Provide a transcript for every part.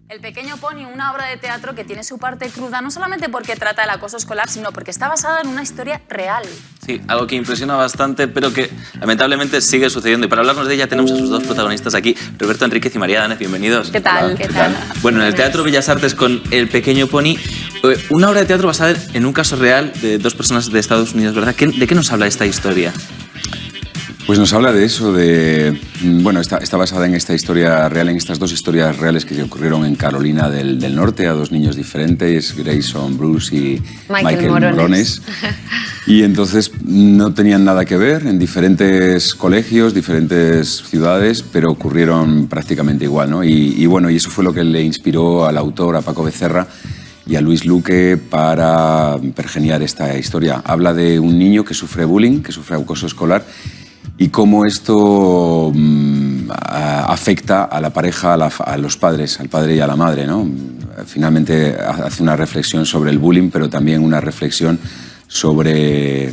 El pequeño pony, una obra de teatro que tiene su parte cruda, no solamente porque trata el acoso escolar, sino porque está basada en una historia real. Sí, algo que impresiona bastante, pero que lamentablemente sigue sucediendo. Y para hablarnos de ella tenemos a sus dos protagonistas aquí, Roberto Enríquez y María Danez. Bienvenidos. ¿Qué tal? Hola. ¿Qué tal? Bueno, en el Teatro Bellas Artes con El pequeño pony, una obra de teatro basada en un caso real de dos personas de Estados Unidos, ¿verdad? ¿De qué nos habla esta historia? Pues nos habla de eso, bueno, está basada en esta historia real, en estas dos historias reales que ocurrieron en Carolina del Norte a dos niños diferentes, Grayson Bruce y Michael Morones. Y entonces no tenían nada que ver en diferentes colegios, diferentes ciudades, pero ocurrieron prácticamente igual, ¿no? Y bueno, y eso fue lo que le inspiró al autor, a Paco Becerra, y a Luis Luque para pergeniar esta historia. Habla de un niño que sufre bullying, que sufre acoso escolar, y cómo esto afecta a la pareja, a los padres, al padre y a la madre, ¿no? Finalmente hace una reflexión sobre el bullying, pero también una reflexión sobre...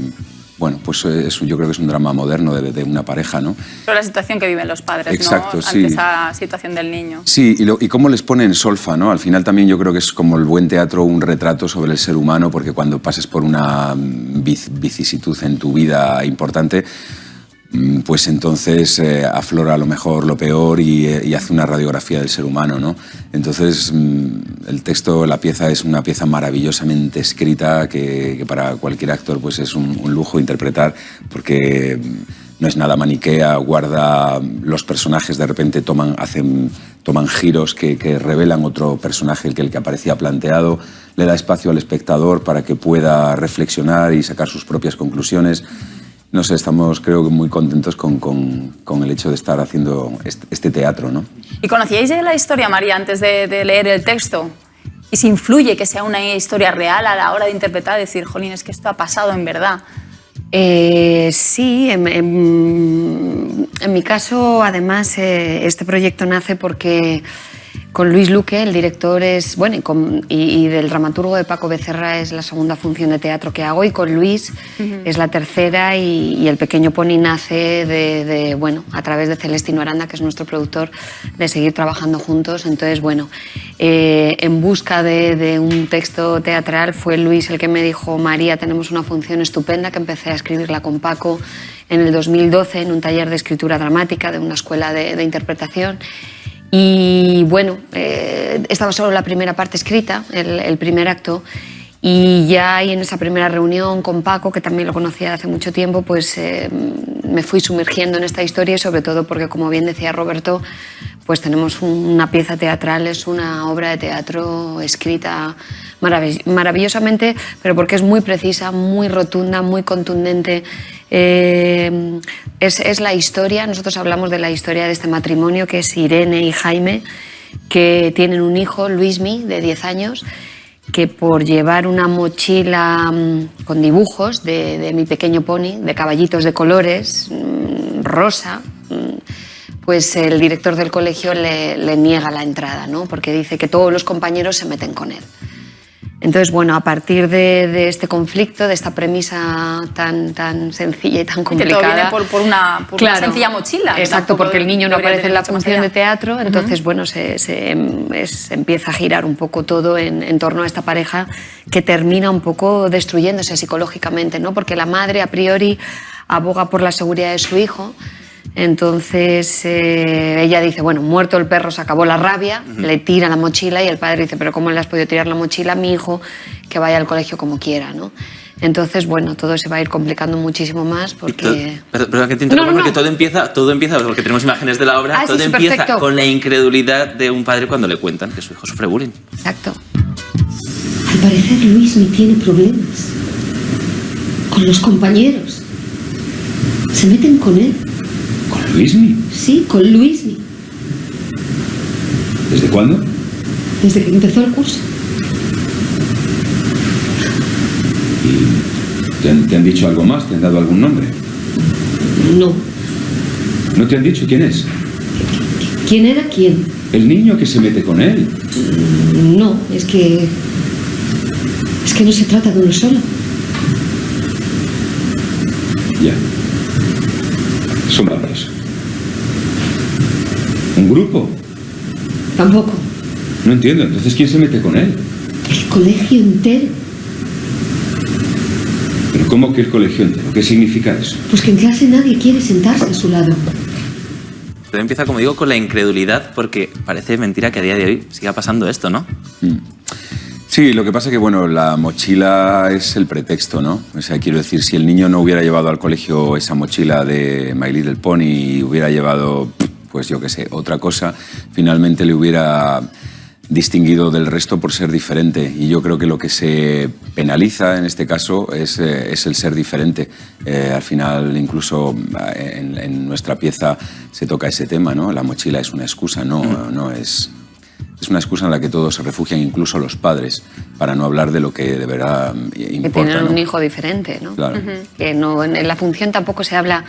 Bueno, pues yo creo que es un drama moderno de una pareja, ¿no? Sobre la situación que viven los padres, exacto, ¿no? Sí. Ante esa situación del niño. Sí, y cómo les pone en solfa, ¿no? Al final también yo creo que es como el buen teatro un retrato sobre el ser humano, porque cuando pases por una vicisitud en tu vida importante, pues entonces aflora a lo mejor lo peor y hace una radiografía del ser humano, ¿no? Entonces el texto, la pieza es una pieza maravillosamente escrita que para cualquier actor pues es un lujo interpretar, porque no es nada maniquea, guarda los personajes, de repente toman giros que revelan otro personaje el que aparecía planteado, le da espacio al espectador para que pueda reflexionar y sacar sus propias conclusiones. No sé, estamos creo que muy contentos con el hecho de estar haciendo este teatro, ¿no? ¿Y conocíais de la historia, María, antes de leer el texto? ¿Y si influye que sea una historia real a la hora de interpretar, decir, jolín, es que esto ha pasado en verdad? Sí, en mi caso, además, este proyecto nace porque con Luis Luque, el director, es bueno, y del dramaturgo de Paco Becerra es la segunda función de teatro que hago, y con Luis es la tercera, y El pequeño pony nace bueno, a través de Celestino Aranda, que es nuestro productor, de seguir trabajando juntos. Entonces, bueno, en busca de un texto teatral fue Luis el que me dijo, María, tenemos una función estupenda, que empecé a escribirla con Paco en el 2012 en un taller de escritura dramática de una escuela de interpretación. Y bueno, estaba solo la primera parte escrita, el primer acto, y ya ahí en esa primera reunión con Paco, que también lo conocía hace mucho tiempo, pues me fui sumergiendo en esta historia, y sobre todo porque, como bien decía Roberto, pues tenemos una pieza teatral, es una obra de teatro escrita maravillosamente, pero porque es muy precisa, muy rotunda, muy contundente. Es la historia, nosotros hablamos de la historia de este matrimonio, que es Irene y Jaime, que tienen un hijo, Luismi, de 10 años, que por llevar una mochila con dibujos de Mi pequeño pony, de caballitos de colores, rosa, pues el director del colegio le niega la entrada, ¿no? Porque dice que todos los compañeros se meten con él. Entonces, bueno, a partir de este conflicto, de esta premisa tan sencilla y tan complicada... Que todo viene por una sencilla mochila. Exacto, porque el niño no aparece en la función de teatro, entonces, bueno, se empieza a girar un poco todo en torno a esta pareja, que termina un poco destruyéndose psicológicamente, ¿no? Porque la madre, a priori, aboga por la seguridad de su hijo. Entonces ella dice, bueno, muerto el perro se acabó la rabia, le tira la mochila, y el padre dice, pero ¿cómo le has podido tirar la mochila a mi hijo? Que vaya al colegio como quiera, ¿no? Entonces, bueno, todo se va a ir complicando muchísimo más porque... Pero que te interrumpo, porque todo empieza, porque tenemos imágenes de la obra, todo empieza perfecto. Con la incredulidad de un padre cuando le cuentan que su hijo sufre bullying. Exacto. Al parecer Luismi tiene problemas con los compañeros. Se meten con él. ¿Con Luismi? Sí, con Luismi. ¿Desde cuándo? Desde que empezó el curso. ¿Y te han dicho algo más? ¿Te han dado algún nombre? No. ¿No te han dicho quién es? ¿Quién era quién? El niño que se mete con él. No, es que no se trata de uno solo. Ya. Son varios. ¿Un grupo? Tampoco. No entiendo. Entonces, ¿quién se mete con él? El colegio entero. ¿Pero cómo que el colegio entero? ¿Qué significa eso? Pues que en clase nadie quiere sentarse a su lado. Todo empieza, como digo, con la incredulidad, porque parece mentira que a día de hoy siga pasando esto, ¿no? Sí, lo que pasa es que, bueno, la mochila es el pretexto, ¿no? O sea, quiero decir, si el niño no hubiera llevado al colegio esa mochila de My Little Pony y hubiera llevado, pues yo qué sé, otra cosa, finalmente le hubiera distinguido del resto por ser diferente. Y yo creo que lo que se penaliza en este caso es el ser diferente. Al final, incluso en nuestra pieza se toca ese tema, ¿no? La mochila es una excusa, no es... Es una excusa en la que todos se refugian, incluso los padres, para no hablar de lo que de verdad importa. Que tienen un ¿no? hijo diferente, ¿no? Claro. Que no, en la función tampoco se habla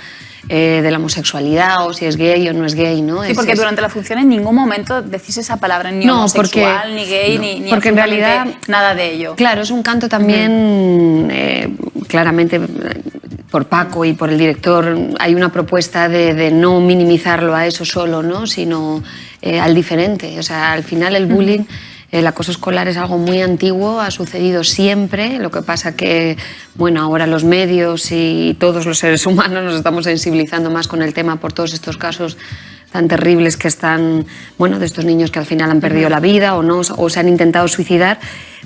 de la homosexualidad o si es gay o no es gay, ¿no? Sí, porque durante la función en ningún momento decís esa palabra, ni homosexual, ni gay, ni porque en realidad nada de ello. Claro, es un canto también claramente por Paco y por el director. Hay una propuesta de no minimizarlo a eso solo, ¿no? Sino al diferente. O sea, al final el bullying, el acoso escolar es algo muy antiguo, ha sucedido siempre. Lo que pasa que, bueno, ahora los medios y todos los seres humanos nos estamos sensibilizando más con el tema por todos estos casos tan terribles que están, bueno, de estos niños que al final han perdido la vida o no, o se han intentado suicidar,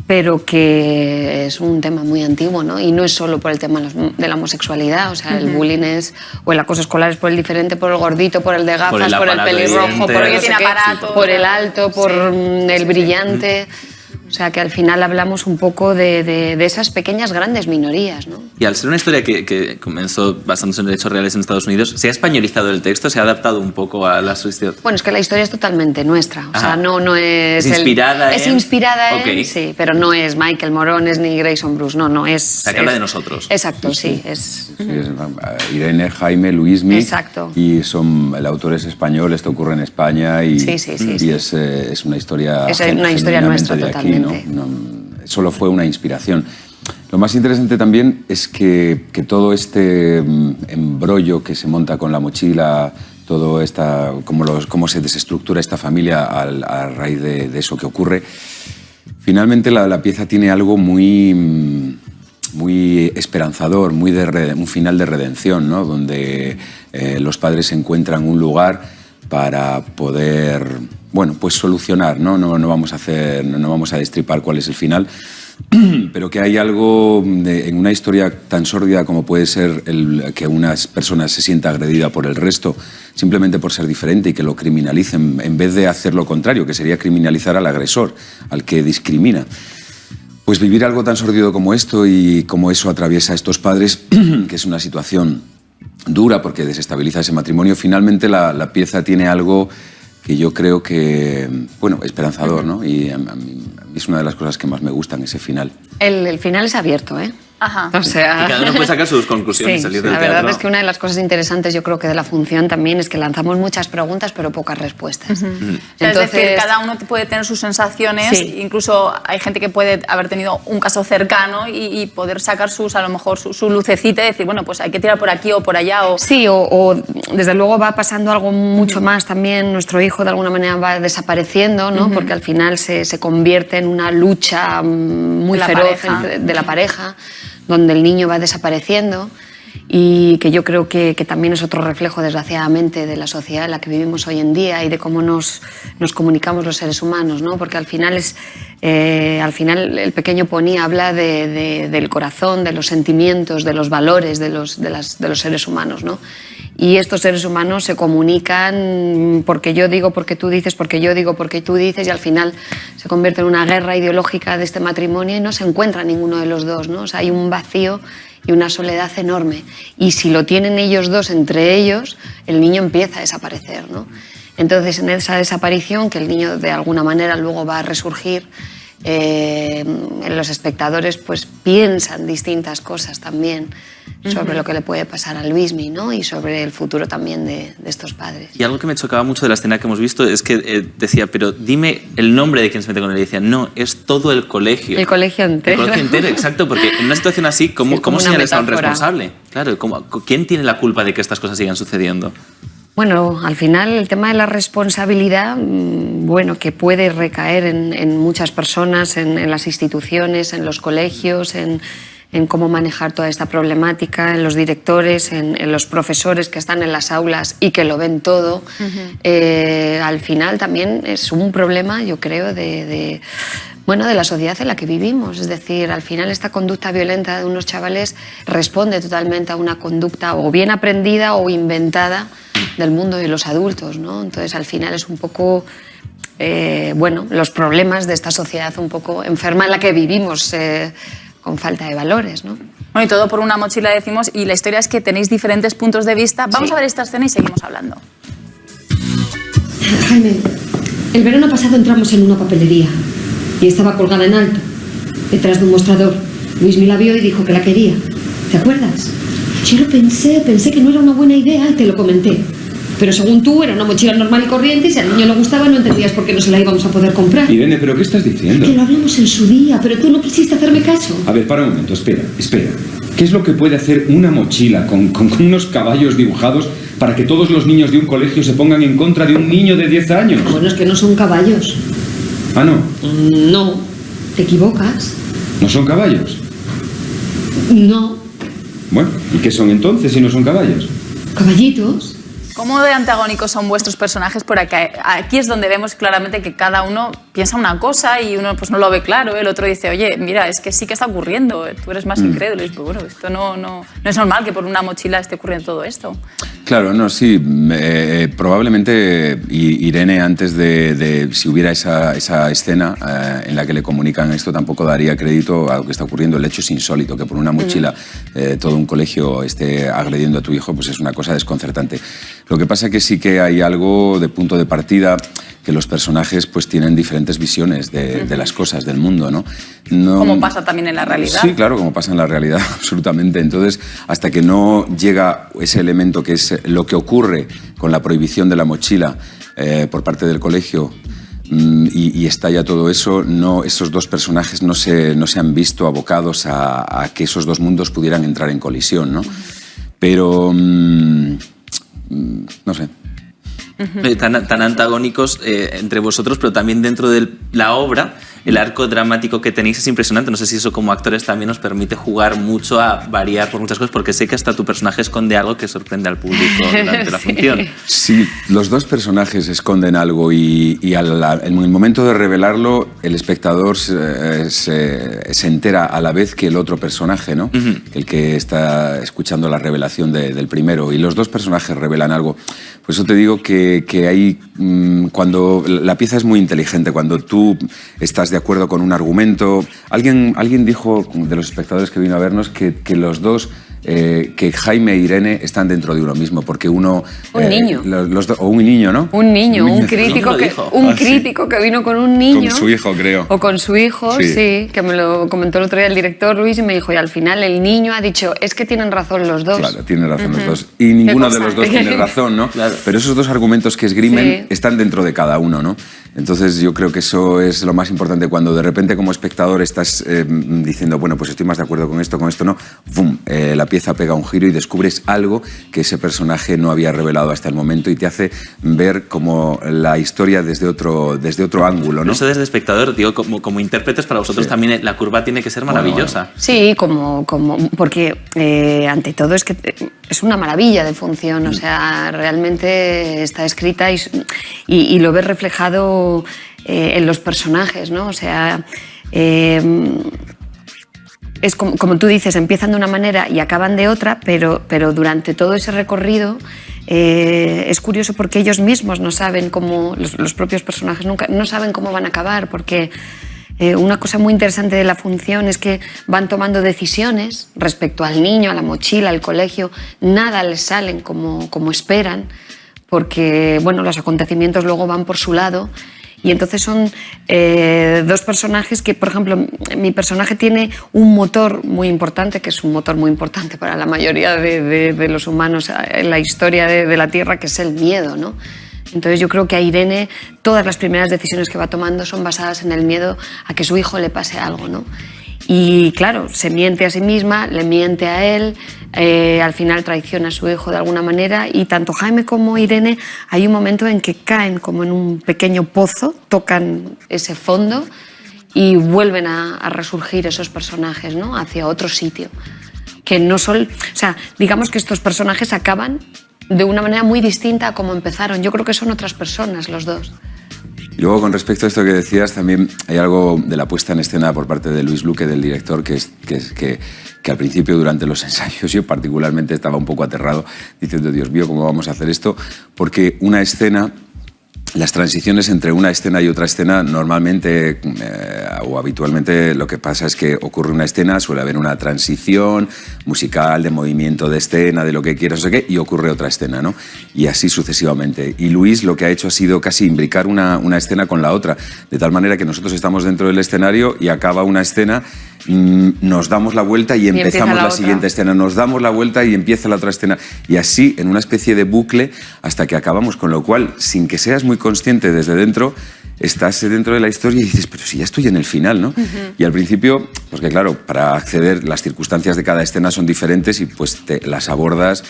pero que es un tema muy antiguo, ¿no? Y no es solo por el tema de la homosexualidad, o sea, el bullying es, o el acoso escolar es por el diferente, por el gordito, por el de gafas, por el pelirrojo, por el que tiene aparato, por el alto, por el brillante. O sea, que al final hablamos un poco de esas pequeñas, grandes minorías, ¿no? Y al ser una historia que comenzó basándose en hechos reales en Estados Unidos, ¿se ha españolizado el texto? ¿Se ha adaptado un poco a la sociedad? Bueno, es que la historia es totalmente nuestra. O sea, no es... ¿Es inspirada en...? Es inspirada en, Okay. sí, pero no es Michael Morones ni Grayson Bruce, no es... O sea, que habla de nosotros. Exacto, sí, es... Sí, es Irene, Jaime, Luismi. Exacto. Y el autor es español, esto ocurre en España y, Sí. y es una historia Es una historia nuestra, de aquí, totalmente. ¿no? Solo fue una inspiración. Lo más interesante también es que todo este embrollo que se monta con la mochila, todo cómo se desestructura esta familia a raíz de eso que ocurre, finalmente la pieza tiene algo muy esperanzador, un final de redención, ¿no? Donde los padres encuentran un lugar para poder, bueno, pues solucionar, ¿no? No vamos a destripar cuál es el final, pero que hay algo en una historia tan sórdida como puede ser que una persona se sienta agredida por el resto simplemente por ser diferente y que lo criminalicen en vez de hacer lo contrario, que sería criminalizar al agresor, al que discrimina. Pues vivir algo tan sórdido como esto y como eso atraviesa a estos padres, que es una situación dura porque desestabiliza ese matrimonio, finalmente la pieza tiene algo que yo creo que, bueno, esperanzador, ¿no? Y a mí es una de las cosas que más me gustan, ese final. El final es abierto, ¿eh? Ajá. O sea... Y cada uno puede sacar sus conclusiones y Sí, salir del la teatro. verdad es que una de las cosas interesantes yo creo que de la función también es que lanzamos muchas preguntas pero pocas respuestas. O sea, es decir, cada uno puede tener sus sensaciones, Sí. Incluso hay gente que puede haber tenido un caso cercano y poder sacar a lo mejor su lucecita y decir, bueno, pues hay que tirar por aquí o por allá. Sí, o desde luego va pasando algo mucho más también. Nuestro hijo de alguna manera va desapareciendo, ¿no? Porque al final se convierte en una lucha muy feroz de la pareja, donde el niño va desapareciendo y que yo creo que también es otro reflejo, desgraciadamente, de la sociedad en la que vivimos hoy en día y de cómo nos comunicamos los seres humanos, ¿no? Porque al final el pequeño Pony habla del corazón, de los sentimientos, de los valores de los seres humanos, ¿no? Y estos seres humanos se comunican porque yo digo, porque tú dices, porque yo digo, porque tú dices, y al final se convierte en una guerra ideológica de este matrimonio y no se encuentra ninguno de los dos, ¿no? O sea, hay un vacío y una soledad enorme. Y si lo tienen ellos dos entre ellos, el niño empieza a desaparecer, ¿no? Entonces, en esa desaparición, que el niño de alguna manera luego va a resurgir, los espectadores pues piensan distintas cosas también sobre lo que le puede pasar a Luismi, ¿no? Y sobre el futuro también de estos padres. Y algo que me chocaba mucho de la escena que hemos visto es que decía, pero dime el nombre de quien se mete con él. Y decía, no, es todo el colegio. El colegio entero. El colegio entero, exacto, porque en una situación así, ¿cómo Sí, como una señalas a un metáfora. responsable? Claro, ¿quién tiene la culpa de que estas cosas sigan sucediendo? Bueno, al final el tema de la responsabilidad, bueno, que puede recaer en muchas personas, en las instituciones, en los colegios, en cómo manejar toda esta problemática, en los directores, en los profesores que están en las aulas y que lo ven todo. Al final también es un problema, yo creo, de la sociedad en la que vivimos. Es decir, al final esta conducta violenta de unos chavales responde totalmente a una conducta o bien aprendida o inventada del mundo de los adultos, ¿no? Entonces, al final es un poco, los problemas de esta sociedad un poco enferma en la que vivimos, con falta de valores, ¿no? Bueno, y todo por una mochila, decimos, y la historia es que tenéis diferentes puntos de vista. Vamos a ver esta escena y seguimos hablando. Jaime, el verano pasado entramos en una papelería y estaba colgada en alto, detrás de un mostrador. Luis me la vio y dijo que la quería. ¿Te acuerdas? Yo lo pensé que no era una buena idea y te lo comenté. Pero según tú, era una mochila normal y corriente y si al niño le gustaba no entendías por qué no se la íbamos a poder comprar. Irene, ¿pero qué estás diciendo? Que lo hablamos en su día, pero tú no quisiste hacerme caso. A ver, para un momento, espera. ¿Qué es lo que puede hacer una mochila con unos caballos dibujados para que todos los niños de un colegio se pongan en contra de un niño de 10 años? Bueno, es que no son caballos. ¿Ah, no? No, te equivocas. ¿No son caballos? No. Bueno, ¿y qué son entonces si no son caballos? Caballitos. ¿Cómo de antagónicos son vuestros personajes? Porque aquí es donde vemos claramente que cada uno piensa una cosa y uno pues no lo ve claro. El otro dice, oye, mira, es que sí que está ocurriendo. Tú eres más incrédulo. Y dices, bueno, esto no es normal que por una mochila esté ocurriendo todo esto. Claro, no, sí. Probablemente Irene, antes de si hubiera esa escena en la que le comunican esto, tampoco daría crédito a lo que está ocurriendo. El hecho es insólito, que por una mochila todo un colegio esté agrediendo a tu hijo, pues es una cosa desconcertante. Lo que pasa es que sí que hay algo de punto de partida, que los personajes pues tienen diferentes visiones de las cosas, del mundo, ¿no? Como pasa también en la realidad. Sí, claro, como pasa en la realidad, absolutamente. Entonces, hasta que no llega ese elemento que es lo que ocurre con la prohibición de la mochila por parte del colegio y estalla todo eso, esos dos personajes no se han visto abocados a que esos dos mundos pudieran entrar en colisión, ¿no? Pero... no sé. Tan antagónicos entre vosotros, pero también dentro de la obra, el arco dramático que tenéis es impresionante. No sé si eso como actores también os permite jugar mucho, a variar por muchas cosas, porque sé que hasta tu personaje esconde algo que sorprende al público durante la función. Sí, los dos personajes esconden algo y en el momento de revelarlo, el espectador se entera a la vez que el otro personaje, ¿no? El que está escuchando la revelación del primero. Y los dos personajes revelan algo. Por eso te digo que hay, cuando la pieza es muy inteligente, cuando tú estás de acuerdo con un argumento. Alguien dijo, de los espectadores que vino a vernos, que los dos, que Jaime e Irene están dentro de uno mismo, porque uno... Un niño. O un niño, ¿no? Un niño, un crítico que vino con un niño. Con su hijo, creo. O con su hijo, sí, que me lo comentó el otro día el director Luis y me dijo, y al final el niño ha dicho, es que tienen razón los dos. Claro, tienen razón los dos. Y ninguno de los dos tiene razón, ¿no? Claro. Pero esos dos argumentos que esgrimen están dentro de cada uno, ¿no? Entonces yo creo que eso es lo más importante, cuando de repente como espectador estás diciendo, bueno, pues estoy más de acuerdo con esto no, ¡bum! La pieza pega un giro y descubres algo que ese personaje no había revelado hasta el momento y te hace ver como la historia desde otro ángulo, ¿no? Eso desde espectador, digo, como intérpretes, para vosotros también la curva tiene que ser maravillosa. Bueno. Sí, porque ante todo es que es una maravilla de función, o sea, realmente está escrita y lo ves reflejado en los personajes, ¿no? O sea, es como tú dices, empiezan de una manera y acaban de otra, pero durante todo ese recorrido es curioso porque ellos mismos no saben cómo, los propios personajes no saben cómo van a acabar, porque una cosa muy interesante de la función es que van tomando decisiones respecto al niño, a la mochila, al colegio, nada les salen como esperan, porque bueno, los acontecimientos luego van por su lado. Y entonces son dos personajes que, por ejemplo, mi personaje tiene un motor muy importante, que es un motor muy importante para la mayoría de los humanos en la historia de la Tierra, que es el miedo, ¿no? Entonces yo creo que a Irene todas las primeras decisiones que va tomando son basadas en el miedo a que su hijo le pase algo, ¿no? Y claro, se miente a sí misma, le miente a él, al final traiciona a su hijo de alguna manera, y tanto Jaime como Irene hay un momento en que caen como en un pequeño pozo, tocan ese fondo y vuelven a resurgir esos personajes, ¿no? Hacia otro sitio. Que no son, o sea, digamos que estos personajes acaban de una manera muy distinta a como empezaron. Yo creo que son otras personas los dos. Y luego, con respecto a esto que decías, también hay algo de la puesta en escena por parte de Luis Luque, del director, que al principio, durante los ensayos, yo particularmente estaba un poco aterrado, diciendo, Dios mío, ¿cómo vamos a hacer esto? Porque una escena, las transiciones entre una escena y otra escena, normalmente o habitualmente lo que pasa es que ocurre una escena, suele haber una transición musical, de movimiento de escena, de lo que quieras, no sé qué, y ocurre otra escena, ¿no? Y así sucesivamente. Y Luis lo que ha hecho ha sido casi imbricar una escena con la otra, de tal manera que nosotros estamos dentro del escenario y acaba una escena, nos damos la vuelta y empezamos la siguiente escena, nos damos la vuelta y empieza la otra escena, y así en una especie de bucle hasta que acabamos, con lo cual, sin que seas muy consciente desde dentro, estás dentro de la historia y dices, pero si ya estoy en el final, ¿no? Y al principio, porque claro, para acceder, las circunstancias de cada escena son diferentes y pues las abordas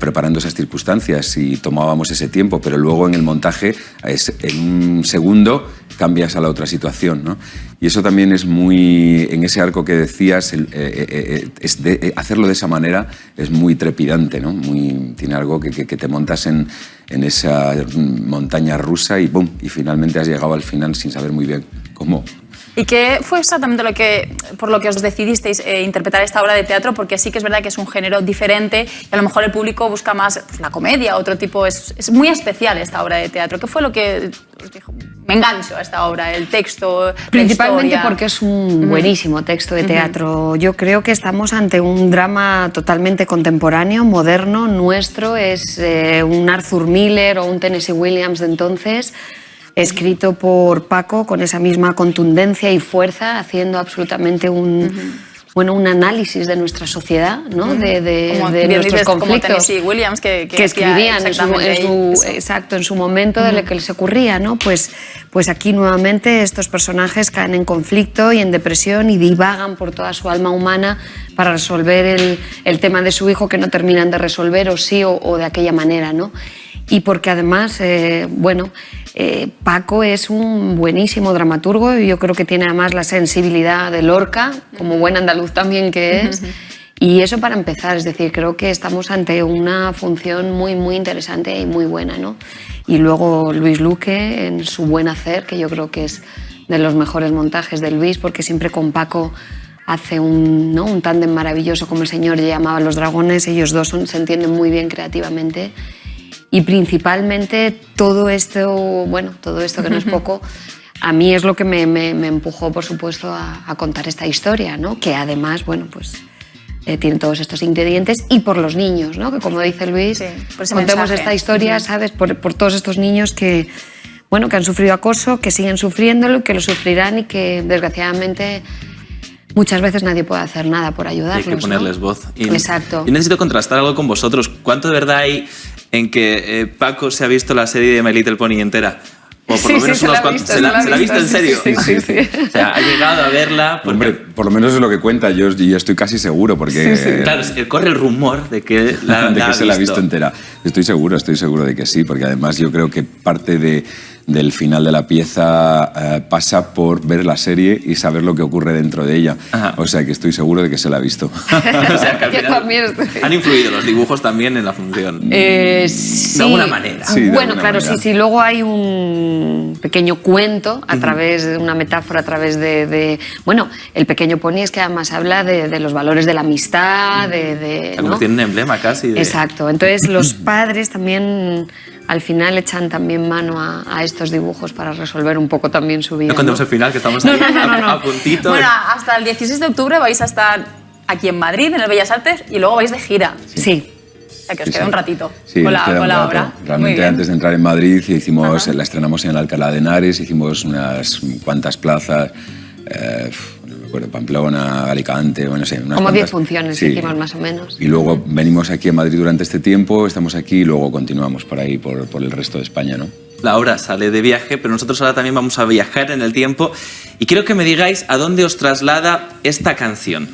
preparando esas circunstancias, y tomábamos ese tiempo, pero luego en el montaje, en un segundo, cambias a la otra situación, ¿no? Y eso también es muy, en ese arco que decías, hacerlo de esa manera es muy trepidante, ¿no? Tiene algo que te montas en esa montaña rusa y ¡bum! Y finalmente has llegado al final sin saber muy bien cómo. ¿Y qué fue exactamente por lo que os decidisteis interpretar esta obra de teatro? Porque sí que es verdad que es un género diferente y a lo mejor el público busca más pues, la comedia, otro tipo. Es muy especial esta obra de teatro. ¿Qué fue lo que os dijo? Me engancho a esta obra, el texto, principalmente la porque es un buenísimo texto de teatro. Yo creo que estamos ante un drama totalmente contemporáneo, moderno, nuestro. Es un Arthur Miller o un Tennessee Williams de entonces, escrito por Paco con esa misma contundencia y fuerza, haciendo absolutamente un análisis de nuestra sociedad, ¿no? de nuestros conflictos. Como Tennessee Williams, que escribían en su momento de lo que les ocurría, ¿no? Pues aquí nuevamente estos personajes caen en conflicto y en depresión y divagan por toda su alma humana para resolver el tema de su hijo, que no terminan de resolver, o sí o de aquella manera, ¿no? Y porque además, Paco es un buenísimo dramaturgo y yo creo que tiene además la sensibilidad de Lorca, como buen andaluz también que es. Y eso para empezar, es decir, creo que estamos ante una función muy, muy interesante y muy buena, ¿no? Y luego Luis Luque en su buen hacer, que yo creo que es de los mejores montajes de Luis, porque siempre con Paco hace un tándem maravilloso, como el señor llamaba Los Dragones. Ellos dos se entienden muy bien creativamente. Y principalmente todo esto que no es poco, a mí es lo que me empujó, por supuesto, a contar esta historia, ¿no? Que además, tiene todos estos ingredientes, y por los niños, ¿no? Que como dice Luis, sí, contemos esta historia, ¿sabes? Por todos estos niños que han sufrido acoso, que siguen sufriéndolo, que lo sufrirán y que desgraciadamente muchas veces nadie puede hacer nada por ayudarlos. Hay que ponerles voz. Exacto. Y necesito contrastar algo con vosotros. ¿Cuánto de verdad hay en que Paco se ha visto la serie de My Little Pony entera? O por lo menos unos cuantos. ¿Se la ha visto en serio? Sí. O sea, ha llegado a verla. Porque... Hombre, por lo menos es lo que cuenta. Yo estoy casi seguro porque... Sí. Claro, corre el rumor de que se la ha visto entera. Estoy seguro de que sí, porque además yo creo que parte del final de la pieza pasa por ver la serie y saber lo que ocurre dentro de ella. Ajá. O sea que estoy seguro de que se la ha visto. O sea que al final han influido los dibujos también en la función. Sí. De alguna manera. Sí, manera. Sí. Luego hay un pequeño cuento a través de una metáfora, a través de el pequeño pony es que además habla de los valores de la amistad, ¿no? Tiene un emblema casi. Exacto. Entonces los padres también al final echan también mano a estos dibujos para resolver un poco también su vida. No contemos el final, que estamos ahí a puntito. Bueno, hasta el 16 de octubre vais a estar aquí en Madrid, en el Bellas Artes, y luego vais de gira. Sí. O sea, que os queda un ratito con la obra. Realmente antes de entrar en Madrid la estrenamos en el Alcalá de Henares, hicimos unas cuantas plazas. Bueno, Pamplona, Alicante, bueno, no sé. Como 10 funciones sí. hicimos más o menos. Y luego venimos aquí a Madrid durante este tiempo, estamos aquí y luego continuamos por ahí, por el resto de España, ¿no? La obra sale de viaje, pero nosotros ahora también vamos a viajar en el tiempo y quiero que me digáis a dónde os traslada esta canción.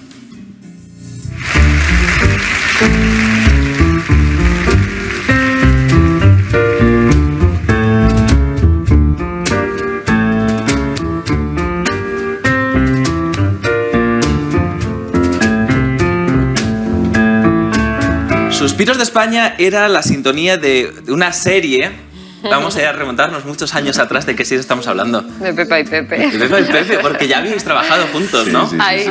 Suspiros de España era la sintonía de una serie. Vamos a remontarnos muchos años atrás. ¿De qué serie estamos hablando? De Pepa y Pepe. De Pepa y Pepe, porque ya habéis trabajado juntos, ¿no? Sí, Ahí.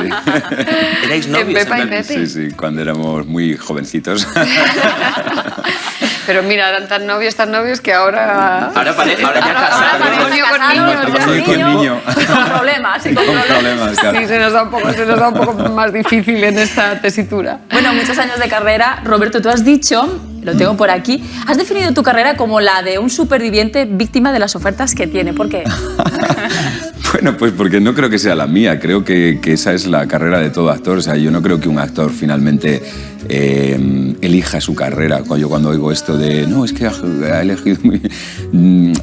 Erais novios. Pepa y en plan. Pepe. Sí, cuando éramos muy jovencitos. Pero mira, eran tan novios que ahora... Ahora pareja, ahora ya casados. matrimonio con Casados, niños. Matrimonio con niño. Con problemas, sí, con Con problemas. problemas, claro. Sí, se nos da un poco más difícil en esta tesitura. Bueno, muchos años de carrera. Roberto, tú has dicho, lo tengo por aquí, has definido tu carrera como la de un superviviente víctima de las ofertas que tiene. ¿Por qué? Bueno, pues porque no creo que sea la mía, creo que esa es la carrera de todo actor. O sea, yo no creo que un actor finalmente elija su carrera. Yo cuando oigo esto de, no, es que ha elegido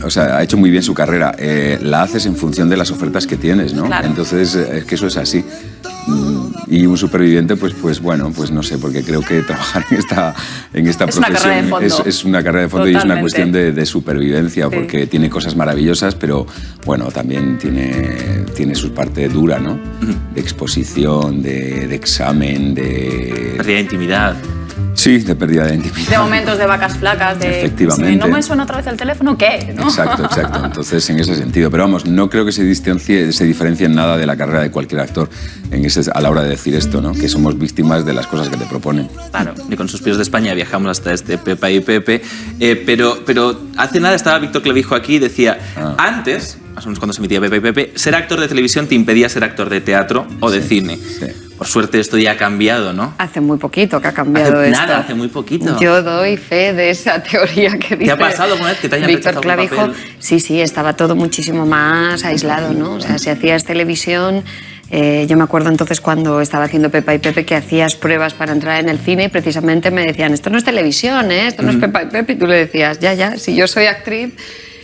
o sea, ha hecho muy bien su carrera, la haces en función de las ofertas que tienes, ¿no? Claro. Entonces, es que eso es así. Y un superviviente, pues bueno, pues no sé, porque creo que trabajar en esta Es una profesión carrera de fondo. es una carrera de fondo. Totalmente. Y es una cuestión de supervivencia, Sí. porque tiene cosas maravillosas, pero bueno, también tiene su parte dura, ¿no? De exposición, de examen, de... Pérdida de intimidad. Sí, de pérdida de intimidad. De momentos de vacas flacas, de... Efectivamente. Si no me suena otra vez el teléfono, ¿qué? ¿No? Exacto. Entonces, en ese sentido. Pero vamos, no creo que se diferencie en nada de la carrera de cualquier actor a la hora de decir esto, ¿no? Que somos víctimas de las cosas que te proponen. Claro, y con Suspiros de España viajamos hasta Pepa y Pepe, pero hace nada estaba Víctor Clavijo aquí y decía, antes, más o menos cuando se emitía Pepa y Pepe, ser actor de televisión te impedía ser actor de teatro o de cine. Sí. Por suerte esto ya ha cambiado, ¿no? Hace muy poquito que ha cambiado esto. Nada, hace muy poquito. Yo doy fe de esa teoría que dice ¿Te ha pasado alguna vez que te hayan Víctor rechazado algún Clavijo? papel? Sí, estaba todo muchísimo más aislado, ¿no? O sea, si hacías televisión... yo me acuerdo entonces cuando estaba haciendo Pepa y Pepe que hacías pruebas para entrar en el cine y precisamente me decían, esto no es televisión, ¿eh? Esto no es Pepa y Pepe. Y tú le decías, ya, si yo soy actriz...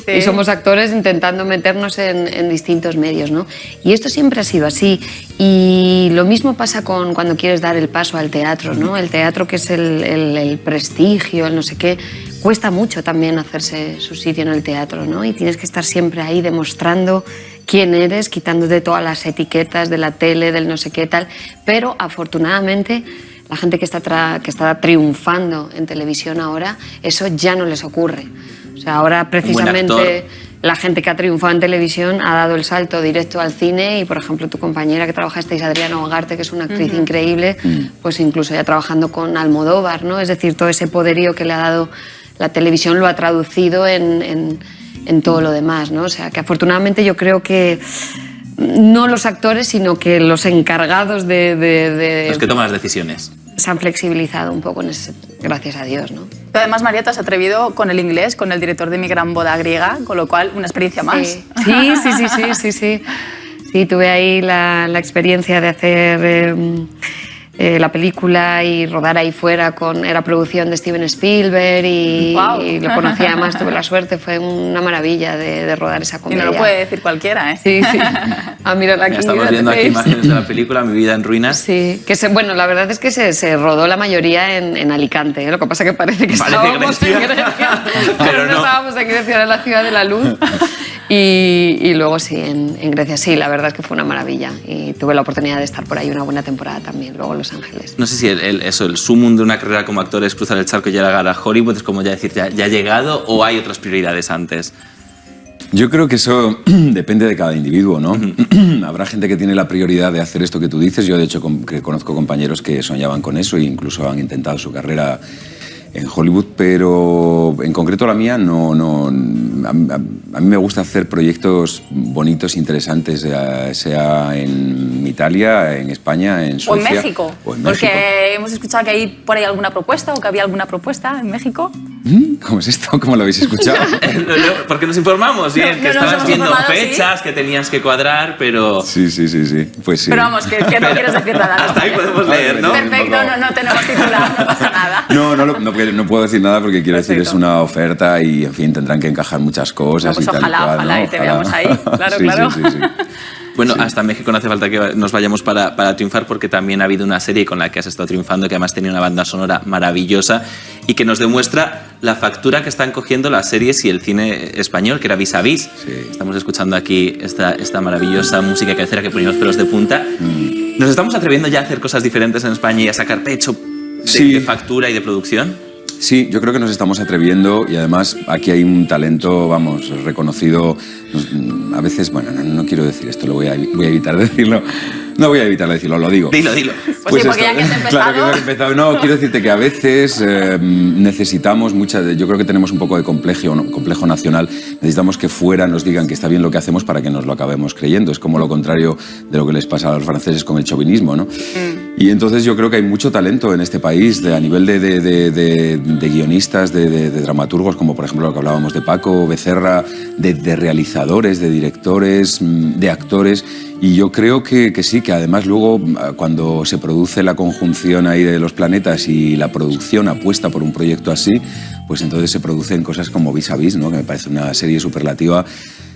Sí. Y somos actores intentando meternos en distintos medios, ¿no? Y esto siempre ha sido así. Y lo mismo pasa con cuando quieres dar el paso al teatro, ¿no? El teatro, que es el prestigio, el no sé qué, cuesta mucho también hacerse su sitio en el teatro, ¿no? Y tienes que estar siempre ahí demostrando quién eres, quitándote todas las etiquetas de la tele, del no sé qué tal. Pero afortunadamente la gente que está triunfando en televisión ahora, eso ya no les ocurre. O sea, ahora precisamente la gente que ha triunfado en televisión ha dado el salto directo al cine y, por ejemplo, tu compañera que trabajasteis, Adriana Hogarte, que es una actriz increíble, pues incluso ya trabajando con Almodóvar, ¿no? Es decir, todo ese poderío que le ha dado la televisión lo ha traducido en todo lo demás, ¿no? O sea, que afortunadamente yo creo que no los actores, sino que los encargados de Los que toman las decisiones. se han flexibilizado un poco, gracias a Dios, ¿no? Pero además, María, te has atrevido con el inglés, con el director de Mi Gran Boda Griega, con lo cual, una experiencia más. Sí. Sí, tuve ahí la experiencia de hacer la película y rodar ahí fuera. Era producción de Steven Spielberg y, Guau. y lo conocí además, tuve la suerte, fue una maravilla de rodar esa Y comedia. no lo puede decir cualquiera, ¿eh? Sí. Ah, mírala aquí. Ya estamos mírate, viendo aquí ¿veis? imágenes de la película Mi vida en ruinas. Sí, bueno, la verdad es que se rodó la mayoría en Alicante, ¿eh? Lo que pasa que parece que Parece estábamos en Grecia. Grecia, Pero pero no no. estábamos en Grecia, era la ciudad de la luz. Y luego sí, en Grecia sí, la verdad es que fue una maravilla y tuve la oportunidad de estar por ahí una buena temporada también, luego en Los Ángeles. No sé si el sumum de una carrera como actor es cruzar el charco y llegar a Hollywood, es como ya decir, ya ha llegado, o hay otras prioridades antes. Yo creo que eso depende de cada individuo, ¿no? Habrá gente que tiene la prioridad de hacer esto que tú dices. Yo, de hecho, que conozco compañeros que soñaban con eso e incluso han intentado su carrera en Hollywood, pero en concreto la mía no. A mí me gusta hacer proyectos bonitos, interesantes, sea en Italia, en España, en Suecia. O en México. Porque hemos escuchado que hay por ahí alguna propuesta o que había alguna propuesta en México. ¿Cómo es esto? ¿Cómo lo habéis escuchado? Porque nos informamos bien, No, que no nos estabas hemos viendo informado, fechas, que tenías que cuadrar, pero... Sí. Pues sí. Pero vamos, que no quieres decir nada. ¿no? Hasta ahí podemos leer, ¿no? Perfecto, no tenemos titular, no pasa nada. No puedo decir nada porque quiero decir es una oferta y, en fin, tendrán que encajar muchas cosas Pues y tal y ojalá, cual, ojalá, ¿no? y te veamos ahí, claro. Sí. Bueno, hasta México no hace falta que nos vayamos para triunfar, porque también ha habido una serie con la que has estado triunfando, que además tenía una banda sonora maravillosa y que nos demuestra la factura que están cogiendo las series y el cine español, que era Vis a Vis. Sí. Estamos escuchando aquí esta maravillosa música cabecera que ponía los pelos de punta. ¿Nos estamos atreviendo ya a hacer cosas diferentes en España y a sacar pecho de factura y de producción? Sí, yo creo que nos estamos atreviendo y además aquí hay un talento, vamos, reconocido. A veces, bueno, no quiero decir esto, voy a evitar decirlo. No voy a evitar decirlo, lo digo. Dilo. Pues sí, porque ya que has empezado... Claro que has empezado. No, quiero decirte que a veces necesitamos yo creo que tenemos un poco de complejo nacional. Necesitamos que fuera nos digan que está bien lo que hacemos para que nos lo acabemos creyendo. Es como lo contrario de lo que les pasa a los franceses con el chauvinismo, ¿no? Y entonces yo creo que hay mucho talento en este país a nivel de guionistas, de dramaturgos, como por ejemplo lo que hablábamos de Paco Becerra, de realizadores, de directores, de actores. Y yo creo que sí, que además luego cuando se produce la conjunción ahí de los planetas y la producción apuesta por un proyecto así, pues entonces se producen cosas como Vis a Vis, ¿no? Que me parece una serie superlativa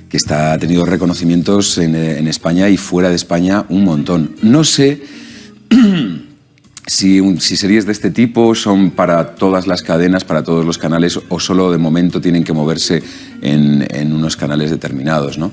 que ha tenido reconocimientos en España y fuera de España un montón. No sé si series de este tipo son para todas las cadenas, para todos los canales, o solo de momento tienen que moverse en unos canales determinados, ¿no?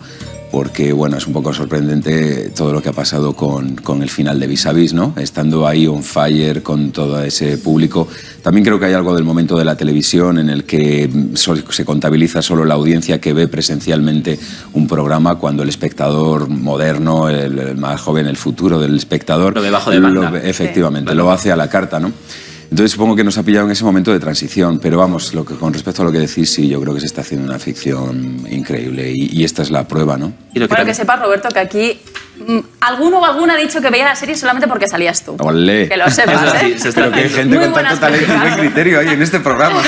Porque, bueno, es un poco sorprendente todo lo que ha pasado con el final de Vis a Vis, ¿no? Estando ahí on fire con todo ese público. También creo que hay algo del momento de la televisión en el que se contabiliza solo la audiencia que ve presencialmente un programa, cuando el espectador moderno, el más joven, el futuro del espectador... Lo ve bajo demanda. Efectivamente, lo hace a la carta, ¿no? Entonces supongo que nos ha pillado en ese momento de transición, pero vamos, con respecto a lo que decís, sí, yo creo que se está haciendo una ficción increíble y esta es la prueba, ¿no? Bueno, que sepas, Roberto, que aquí alguno o alguna ha dicho que veía la serie solamente porque salías tú. ¡Olé! Que lo sepas, ¿eh? Pero que hay gente Muy con tanto buenas talento y buen críticas. criterio ahí en este programa.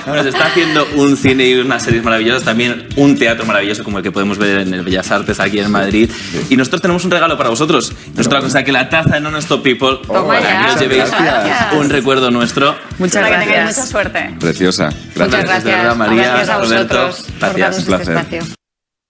Bueno, se está haciendo un cine y unas series maravillosas, también un teatro maravilloso como el que podemos ver en el Bellas Artes aquí en Madrid. Y nosotros tenemos un regalo para vosotros. Nuestra cosa, que la taza de Non-Stop People, Toma para ya. que os llevéis Gracias. un recuerdo nuestro. Muchas Para que tengáis gracias. mucha suerte. Preciosa. Muchas De verdad, María, gracias a Roberto, vosotros por gracias. darnos Un placer. este espacio.